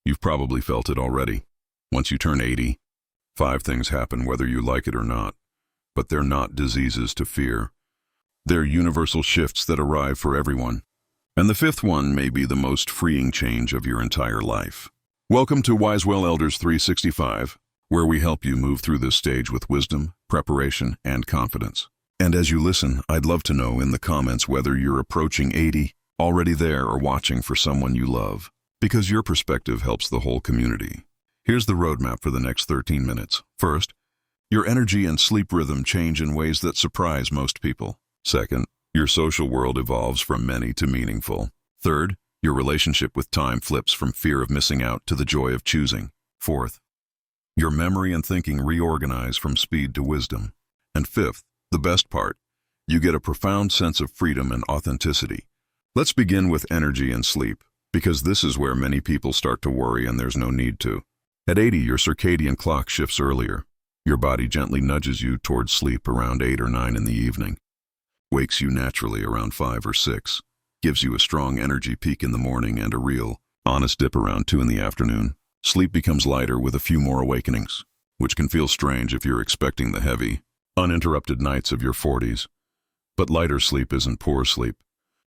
You've probably felt it already. Once you turn 80, 5 things happen whether you like it or not. But they're not diseases to fear. They're universal shifts that arrive for everyone. And the 5th one may be the most freeing change of your entire life. Welcome to Wisewell Elders 365, where we help you move through this stage with wisdom, preparation, and confidence. And as you listen, I'd love to know in the comments whether you're approaching 80, already there, or watching for someone you love, because your perspective helps the whole community. Here's the roadmap for the next 13 minutes. First, your energy and sleep rhythm change in ways that surprise most people. Second, your social world evolves from many to meaningful. Third, your relationship with time flips from fear of missing out to the joy of choosing. Fourth, your memory and thinking reorganize from speed to wisdom. And fifth, the best part, you get a profound sense of freedom and authenticity. Let's begin with energy and sleep, because this is where many people start to worry and there's no need to. At 80, your circadian clock shifts earlier. Your body gently nudges you towards sleep around 8 or 9 in the evening, wakes you naturally around 5 or 6, gives you a strong energy peak in the morning and a real, honest dip around 2 in the afternoon. Sleep becomes lighter with a few more awakenings, which can feel strange if you're expecting the heavy, uninterrupted nights of your 40s. But lighter sleep isn't poor sleep.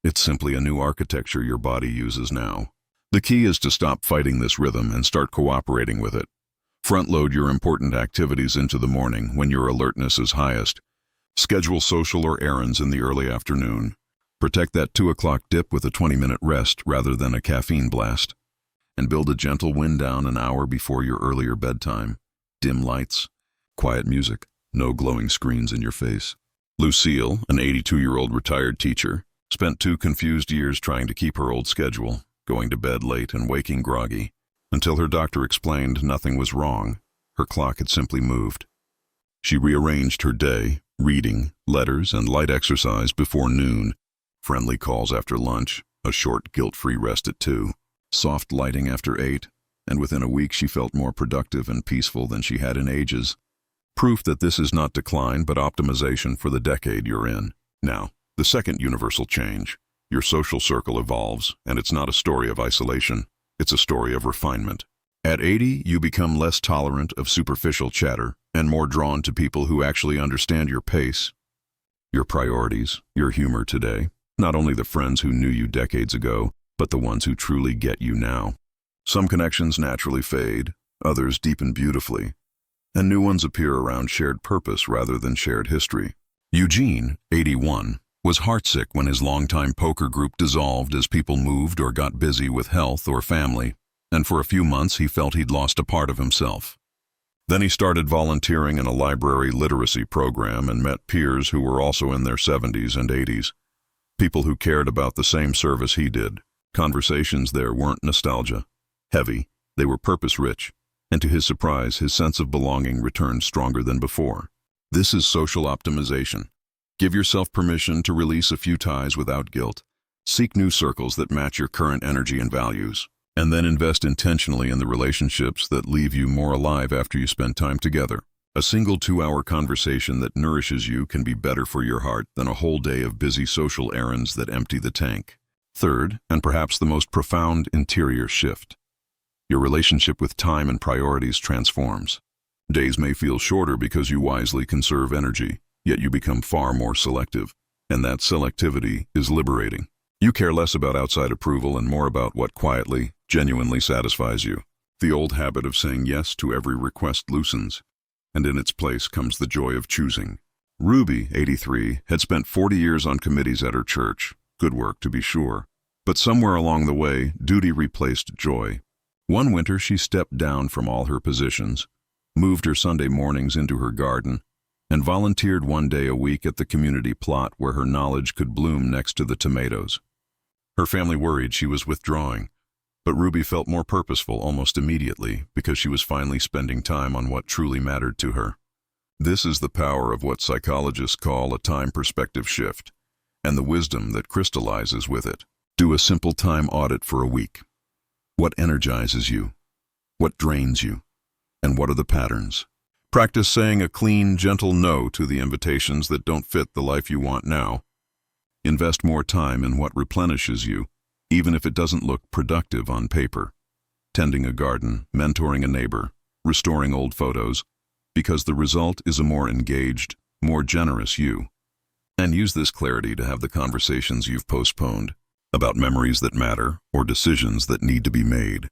It's simply a new architecture your body uses now. The key is to stop fighting this rhythm and start cooperating with it. Front-load your important activities into the morning when your alertness is highest. Schedule social or errands in the early afternoon. Protect that 2 o'clock dip with a 20-minute rest rather than a caffeine blast. And build a gentle wind down an hour before your earlier bedtime. Dim lights, quiet music, no glowing screens in your face. Lucille, an 82-year-old retired teacher, spent 2 confused years trying to keep her old schedule, going to bed late and waking groggy, until her doctor explained nothing was wrong. Her clock had simply moved. She rearranged her day, reading, letters, and light exercise before noon, friendly calls after lunch, a short guilt-free rest at 2, soft lighting after 8, and within a week she felt more productive and peaceful than she had in ages. Proof that this is not decline but optimization for the decade you're in. Now, the second universal change. Your social circle evolves, and it's not a story of isolation. It's a story of refinement. At 80, you become less tolerant of superficial chatter and more drawn to people who actually understand your pace, your priorities, your humor today. Not only the friends who knew you decades ago, but the ones who truly get you now. Some connections naturally fade, others deepen beautifully, and new ones appear around shared purpose rather than shared history. Eugene, 81, was heartsick when his longtime poker group dissolved as people moved or got busy with health or family, and for a few months he felt he'd lost a part of himself. Then he started volunteering in a library literacy program and met peers who were also in their 70s and 80s, people who cared about the same service he did. Conversations there weren't nostalgia, heavy, they were purpose-rich, and to his surprise, his sense of belonging returned stronger than before. This is social optimization. Give yourself permission to release a few ties without guilt. Seek new circles that match your current energy and values, and then invest intentionally in the relationships that leave you more alive after you spend time together. A single 2-hour conversation that nourishes you can be better for your heart than a whole day of busy social errands that empty the tank. Third, and perhaps the most profound interior shift. Your relationship with time and priorities transforms. Days may feel shorter because you wisely conserve energy, yet you become far more selective, and that selectivity is liberating. You care less about outside approval and more about what quietly, genuinely satisfies you. The old habit of saying yes to every request loosens, and in its place comes the joy of choosing. Ruby, 83, had spent 40 years on committees at her church. Good work, to be sure. But somewhere along the way, duty replaced joy. One winter, she stepped down from all her positions, moved her Sunday mornings into her garden, and volunteered 1 day a week at the community plot where her knowledge could bloom next to the tomatoes. Her family worried she was withdrawing, but Ruby felt more purposeful almost immediately because she was finally spending time on what truly mattered to her. This is the power of what psychologists call a time perspective shift, and the wisdom that crystallizes with it. Do a simple time audit for a week. What energizes you? What drains you? And what are the patterns? Practice saying a clean, gentle no to the invitations that don't fit the life you want now. Invest more time in what replenishes you, even if it doesn't look productive on paper. tending a garden, mentoring a neighbor, restoring old photos, because the result is a more engaged, more generous you. And use this clarity to have the conversations you've postponed about memories that matter or decisions that need to be made.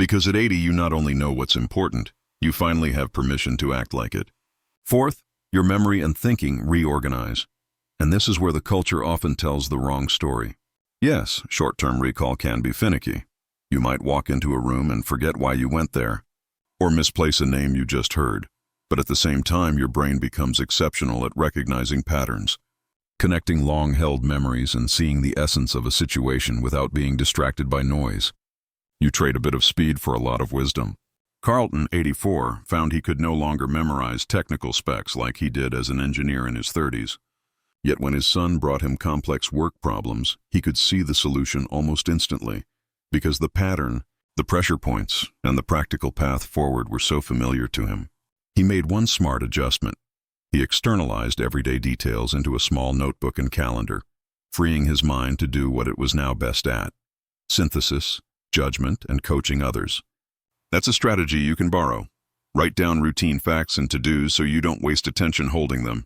Because at 80, you not only know what's important, you finally have permission to act like it. Fourth, your memory and thinking reorganize. And this is where the culture often tells the wrong story. Yes, short-term recall can be finicky. You might walk into a room and forget why you went there, or misplace a name you just heard. But at the same time, your brain becomes exceptional at recognizing patterns, connecting long-held memories and seeing the essence of a situation without being distracted by noise. You trade a bit of speed for a lot of wisdom. Carlton, 84, found he could no longer memorize technical specs like he did as an engineer in his 30s. Yet when his son brought him complex work problems, he could see the solution almost instantly, because the pattern, the pressure points, and the practical path forward were so familiar to him. He made one smart adjustment. He externalized everyday details into a small notebook and calendar, freeing his mind to do what it was now best at: synthesis, judgment, and coaching others. That's a strategy you can borrow. Write down routine facts and to-dos so you don't waste attention holding them.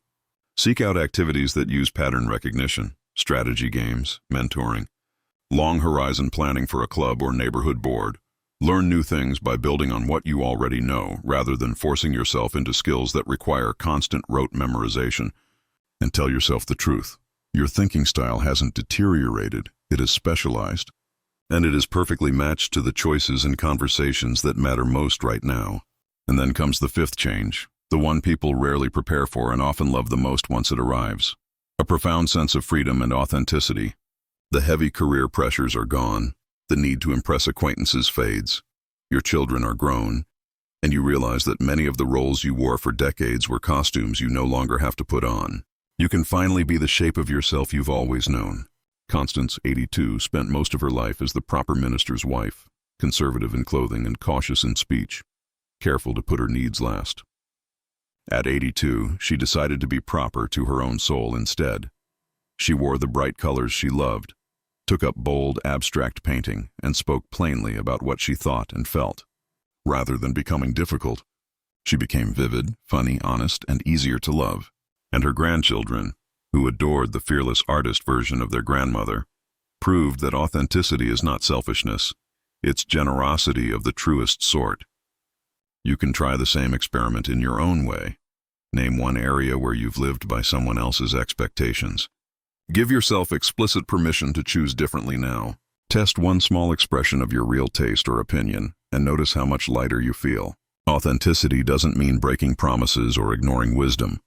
Seek out activities that use pattern recognition, strategy games, mentoring, long horizon planning for a club or neighborhood board. Learn new things by building on what you already know rather than forcing yourself into skills that require constant rote memorization. And tell yourself the truth. Your thinking style hasn't deteriorated, it is specialized. And it is perfectly matched to the choices and conversations that matter most right now. And then comes the fifth change, the one people rarely prepare for and often love the most once it arrives. A profound sense of freedom and authenticity. The heavy career pressures are gone. The need to impress acquaintances fades. Your children are grown, and you realize that many of the roles you wore for decades were costumes you no longer have to put on. You can finally be the shape of yourself you've always known. Constance, 82, spent most of her life as the proper minister's wife, conservative in clothing and cautious in speech, careful to put her needs last. At 82, she decided to be proper to her own soul instead. She wore the bright colors she loved, took up bold, abstract painting, and spoke plainly about what she thought and felt. Rather than becoming difficult, she became vivid, funny, honest, and easier to love. And her grandchildren, who adored the fearless artist version of their grandmother, proved that authenticity is not selfishness, it's generosity of the truest sort. You can try the same experiment in your own way. Name one area where you've lived by someone else's expectations. Give yourself explicit permission to choose differently now. Test one small expression of your real taste or opinion, and notice how much lighter you feel. Authenticity doesn't mean breaking promises or ignoring wisdom.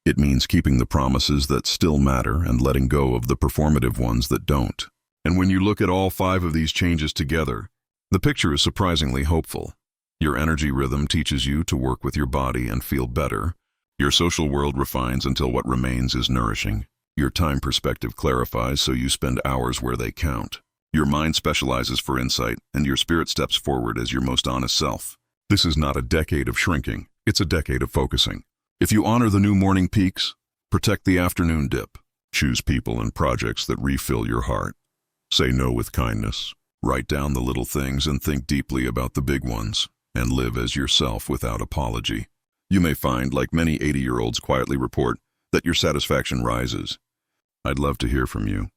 It means keeping the promises that still matter and letting go of the performative ones that don't. And when you look at all 5 of these changes together, the picture is surprisingly hopeful. Your energy rhythm teaches you to work with your body and feel better. Your social world refines until what remains is nourishing. Your time perspective clarifies so you spend hours where they count. Your mind specializes for insight, and your spirit steps forward as your most honest self. This is not a decade of shrinking, it's a decade of focusing. If you honor the new morning peaks, protect the afternoon dip. Choose people and projects that refill your heart. Say no with kindness. Write down the little things and think deeply about the big ones, and live as yourself without apology. You may find, like many 80-year-olds quietly report, that your satisfaction rises. I'd love to hear from you.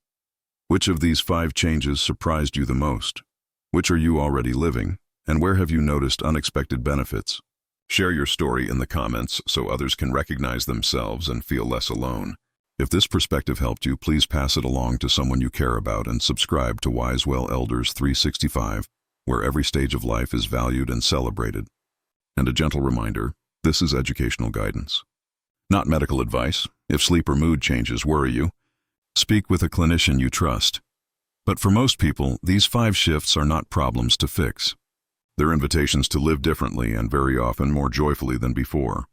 Which of these 5 changes surprised you the most? Which are you already living? And where have you noticed unexpected benefits? Share your story in the comments so others can recognize themselves and feel less alone. If this perspective helped you, please pass it along to someone you care about and subscribe to Wisewell Elders 365, where every stage of life is valued and celebrated. And a gentle reminder, this is educational guidance, not medical advice. If sleep or mood changes worry you, speak with a clinician you trust. But for most people, these 5 shifts are not problems to fix. They're invitations to live differently and very often more joyfully than before.